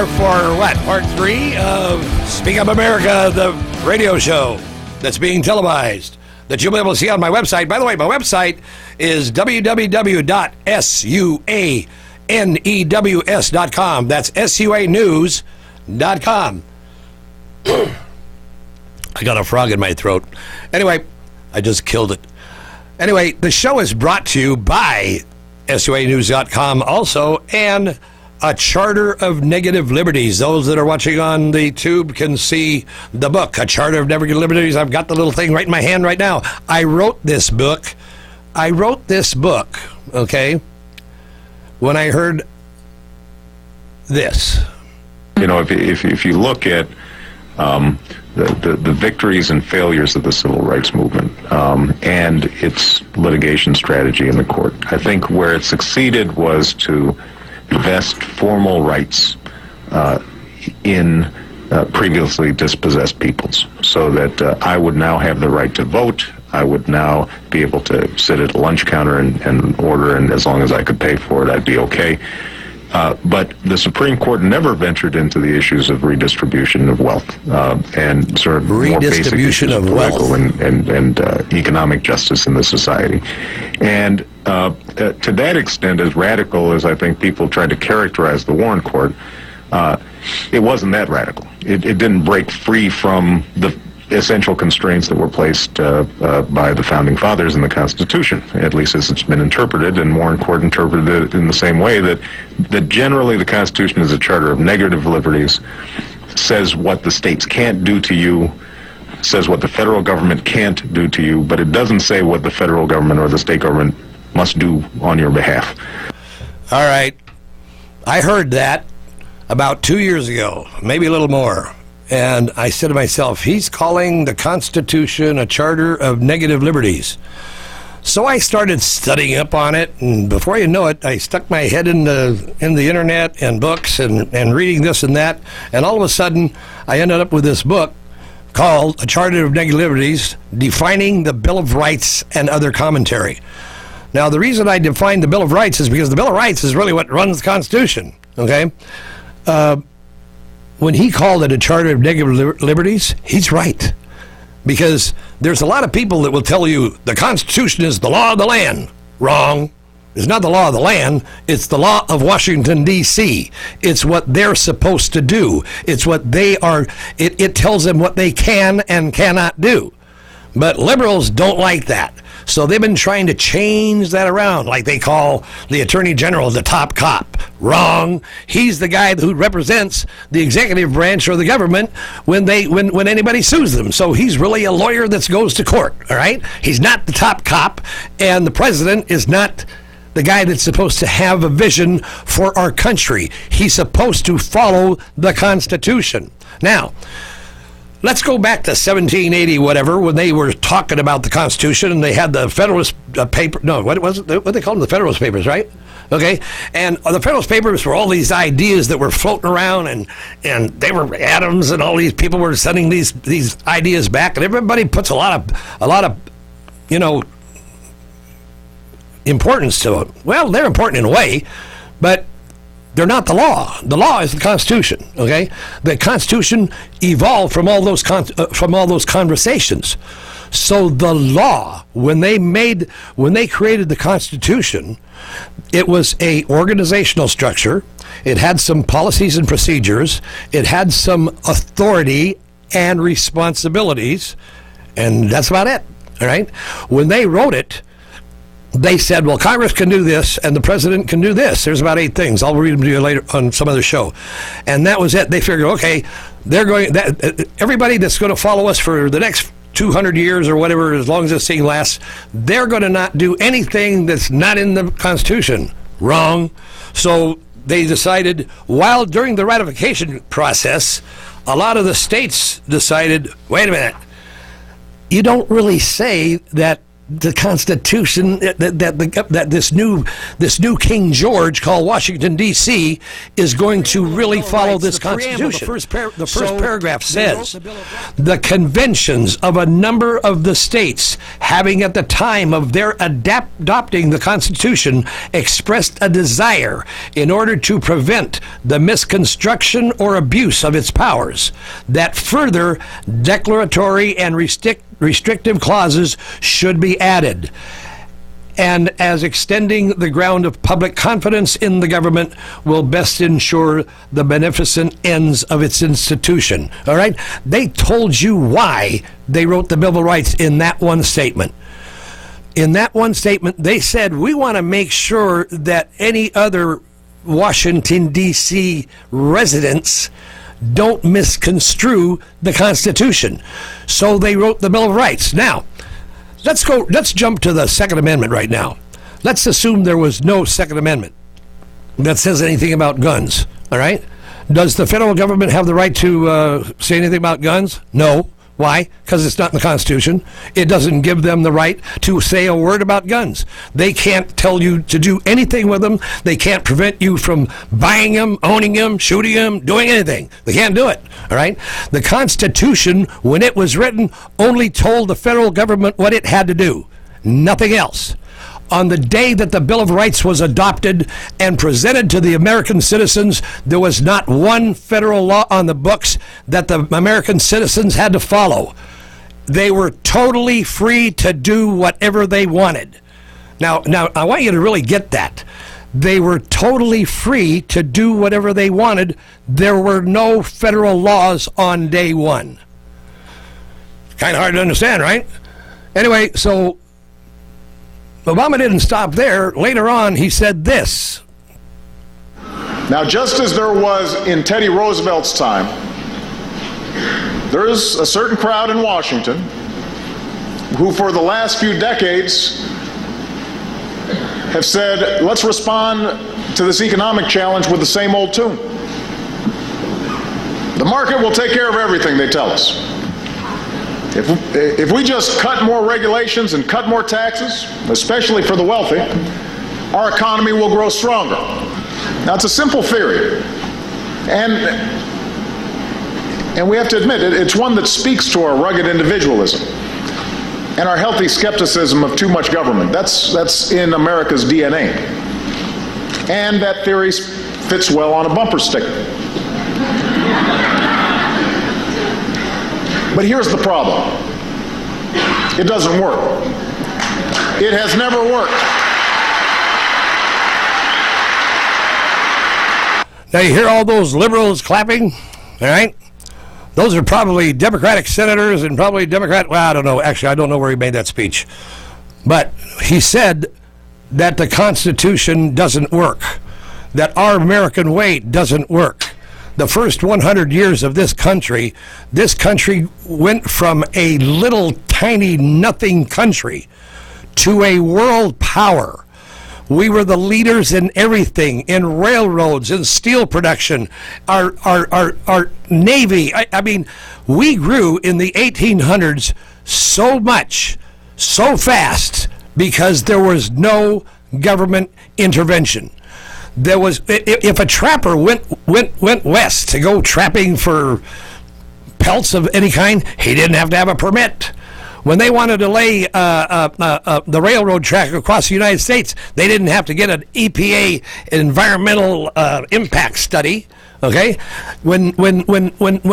are for what? Part 3 of Speak Up America, the radio show that's being televised that you'll be able to see on my website. By the way, my website is www.suanews.com. That's suanews.com. I got a frog in my throat. Anyway, I just killed it. Anyway, the show is brought to you by SUAnews.com also, and A Charter of Negative Liberties. Those that are watching on the tube can see the book, A Charter of Negative Liberties. I've got the little thing right in my hand right now. I wrote this book, okay, when I heard this. You know, if you look at the victories and failures of the civil rights movement and its litigation strategy in the court, I think where it succeeded was to vest formal rights in previously dispossessed peoples, so that I would now have the right to vote. I would now be able to sit at a lunch counter and order, and as long as I could pay for it, I'd be okay. But the Supreme Court never ventured into the issues of redistribution of wealth and sort of more basic issues of political and economic justice in the society. And to that extent, as radical as I think people tried to characterize the Warren Court, it wasn't that radical. It didn't break free from the essential constraints that were placed by the Founding Fathers in the Constitution, at least as it's been interpreted, and Warren Court interpreted it in the same way, that generally the Constitution is a charter of negative liberties, says what the states can't do to you, says what the federal government can't do to you, but it doesn't say what the federal government or the state government must do on your behalf. All right. I heard that about 2 years ago, maybe a little more. And I said to myself, he's calling the Constitution a charter of negative liberties. So I started studying up on it, and before you know it, I stuck my head in the internet and books and reading this and that, and all of a sudden, I ended up with this book called A Charter of Negative Liberties, Defining the Bill of Rights and Other Commentary. Now, the reason I defined the Bill of Rights is because the Bill of Rights is really what runs the Constitution, okay? When he called it a Charter of Negative Liberties, he's right. Because there's a lot of people that will tell you the Constitution is the law of the land. Wrong. It's not the law of the land. It's the law of Washington, D.C. It's what they're supposed to do. It's what they are. It tells them what they can and cannot do. But liberals don't like that. So they've been trying to change that around, like they call the Attorney General the top cop. Wrong. He's the guy who represents the executive branch or the government when anybody sues them. So he's really a lawyer that goes to court, all right? He's not the top cop, and the president is not the guy that's supposed to have a vision for our country. He's supposed to follow the Constitution. Now, let's go back to 1780, whatever, when they were talking about the Constitution, and they had the Federalist paper. No, what was it? What they called them? The Federalist Papers, right? Okay, and the Federalist Papers were all these ideas that were floating around, and they were Adams, and all these people were sending these ideas back, and everybody puts a lot of importance to it. Well, they're important in a way, but they're not the law. The law is the Constitution. Okay, the Constitution evolved from all those conversations. So the law, when they created the Constitution, it was a organizational structure. It had some policies and procedures. It had some authority and responsibilities, and that's about it. All right. When they wrote it, they said, well, Congress can do this and the president can do this. There's about 8 things. I'll read them to you later on some other show. And that was it. They figured, okay, everybody that's going to follow us for the next 200 years or whatever, as long as this thing lasts, they're going to not do anything that's not in the Constitution. Wrong. So they decided, while during the ratification process, a lot of the states decided, wait a minute, you don't really say that the Constitution, that this new King George called Washington D.C. is going to really follow this Constitution. The first paragraph says the conventions of a number of the states having at the time of their adopting the Constitution expressed a desire in order to prevent the misconstruction or abuse of its powers that further declaratory and restrictive clauses should be added, and as extending the ground of public confidence in the government will best ensure the beneficent ends of its institution. All right? They told you why they wrote the Bill of Rights in that one statement. In that one statement, they said, we want to make sure that any other Washington, D.C. residents don't misconstrue the Constitution. So they wrote the Bill of Rights. Now, let's jump to the Second Amendment right now. Let's assume there was no Second Amendment that says anything about guns, all right? Does the federal government have the right to say anything about guns? No. Why? Because it's not in the Constitution. It doesn't give them the right to say a word about guns. They can't tell you to do anything with them. They can't prevent you from buying them, owning them, shooting them, doing anything. They can't do it, all right? The Constitution, when it was written, only told the federal government what it had to do, nothing else. On the day that the Bill of Rights was adopted and presented to the American citizens, there was not one federal law on the books that the American citizens had to follow. They were totally free to do whatever they wanted. Now, I want you to really get that. They were totally free to do whatever they wanted. There were no federal laws on day one. Kind of hard to understand, right? Anyway, so Obama didn't stop there. Later on, he said this. Now, just as there was in Teddy Roosevelt's time, there is a certain crowd in Washington who for the last few decades have said, let's respond to this economic challenge with the same old tune. The market will take care of everything, they tell us. If we just cut more regulations and cut more taxes, especially for the wealthy, our economy will grow stronger. Now, it's a simple theory, and we have to admit it's one that speaks to our rugged individualism and our healthy skepticism of too much government. That's in America's DNA. And that theory fits well on a bumper sticker. But here's the problem. It doesn't work. It has never worked. Now you hear all those liberals clapping, all right? Those are probably Democratic senators and probably Democrat, well, I don't know. Actually, I don't know where he made that speech. But he said that the Constitution doesn't work, that our American way doesn't work. The first 100 years of this country went from a little tiny nothing country to a world power. We were the leaders in everything, in railroads, in steel production, our Navy. I mean, we grew in the 1800s so much, so fast, because there was no government intervention. There was, if a trapper went west to go trapping for pelts of any kind, he didn't have to have a permit. When they wanted to lay the railroad track across the United States, they didn't have to get an EPA environmental impact study. Okay, when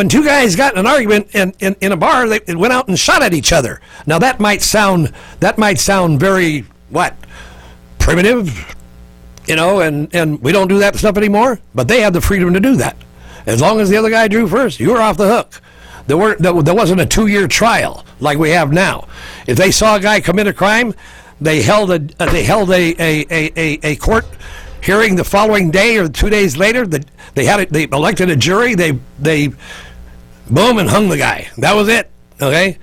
two guys got in an argument in a bar, they went out and shot at each other. Now that might sound very primitive. You know, and we don't do that stuff anymore, but they had the freedom to do that. As long as the other guy drew first, you were off the hook. There wasn't a 2-year trial like we have now. If they saw a guy commit a crime, they held a court hearing the following day or 2 days later. They elected a jury. They boom and hung the guy. That was it. Okay.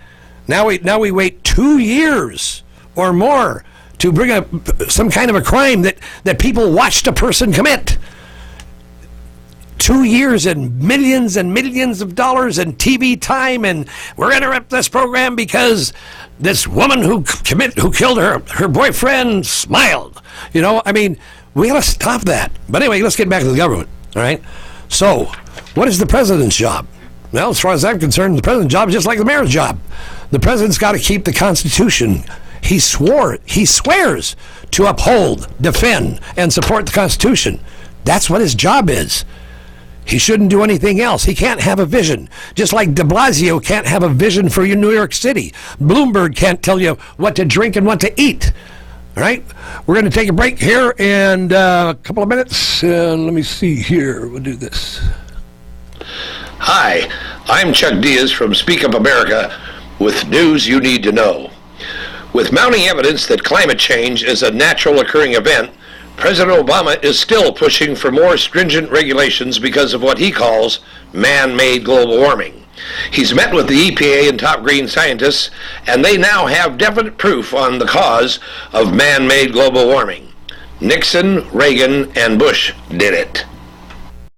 Now we wait 2 years or more to bring up some kind of a crime that people watched a person commit. 2 years and millions of dollars in TV time, and we're interrupt this program because this woman who killed her boyfriend smiled. You know, I mean, we got to stop that. But anyway, let's get back to the government. All right. So, what is the president's job? Well, as far as I'm concerned, the president's job is just like the mayor's job. The president's got to keep the Constitution. He swears to uphold, defend, and support the Constitution. That's what his job is. He shouldn't do anything else. He can't have a vision. Just like de Blasio can't have a vision for New York City. Bloomberg can't tell you what to drink and what to eat. All right? We're going to take a break here in a couple of minutes. Let me see here. We'll do this. Hi, I'm Chuck Diaz from Speak Up America with news you need to know. With mounting evidence that climate change is a natural occurring event, President Obama is still pushing for more stringent regulations because of what he calls man-made global warming. He's met with the EPA and top green scientists, and they now have definite proof on the cause of man-made global warming. Nixon, Reagan, and Bush did it.